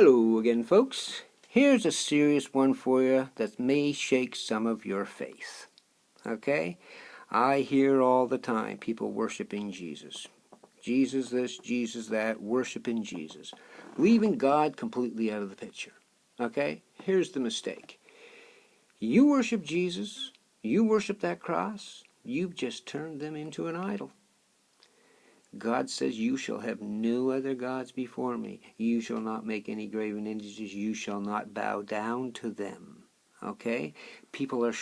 Hello again, folks. Here's a serious one for you that may shake some of your faith. Okay? I hear all the time people worshiping Jesus. Jesus this, Jesus that, worshiping Jesus. Leaving God completely out of the picture. Okay? Here's the mistake. You worship Jesus, you worship that cross, you've just turned them into an idol. God says, you shall have no other gods before me. You shall not make any graven images. You shall not bow down to them. Okay? People are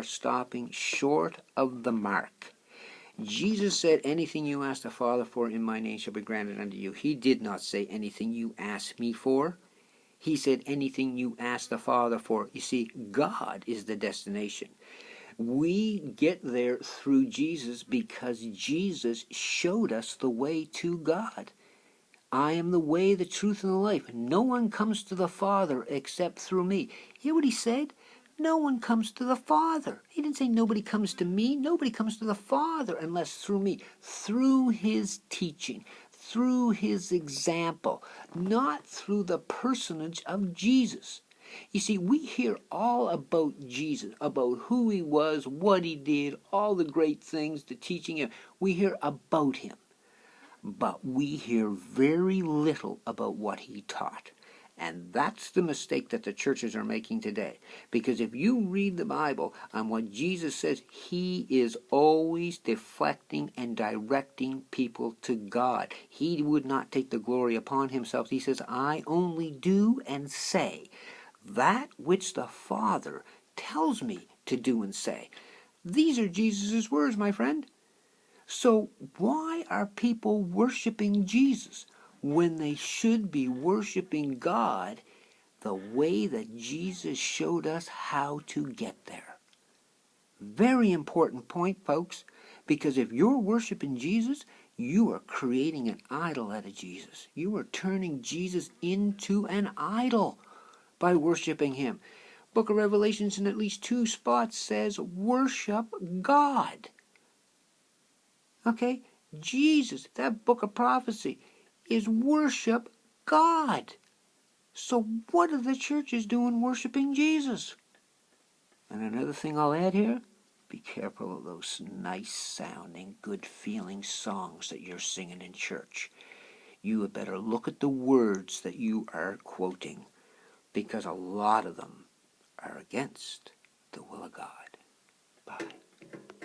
stopping short of the mark. Jesus said, anything you ask the Father for in my name shall be granted unto you. He did not say anything you ask me for. He said anything you ask the Father for. You see, God is the destination. We get there through Jesus because Jesus showed us the way to God. I am the way, the truth, and the life. No one comes to the Father except through me. Hear what he said? No one comes to the Father. He didn't say nobody comes to me. Nobody comes to the Father unless through me. Through his teaching, through his example, not through the personage of Jesus. You see, we hear all about Jesus, about who he was, what he did, all the great things, the teaching him. We hear about him. But we hear very little about what he taught. And that's the mistake that the churches are making today. Because if you read the Bible on what Jesus says, he is always deflecting and directing people to God. He would not take the glory upon himself. He says, I only do and say that which the Father tells me to do and say. These are Jesus' words, my friend. So why are people worshiping Jesus when they should be worshiping God the way that Jesus showed us how to get there? Very important point, folks, because if you're worshiping Jesus, you are creating an idol out of Jesus. You are turning Jesus into an idol by worshiping him. Book of Revelations in at least 2 spots says worship God. Okay? Jesus, that book of prophecy, is worship God. So what are the churches doing worshiping Jesus? And another thing I'll add here, be careful of those nice sounding, good feeling songs that you're singing in church. You had better look at the words that you are quoting, because a lot of them are against the will of God. Bye.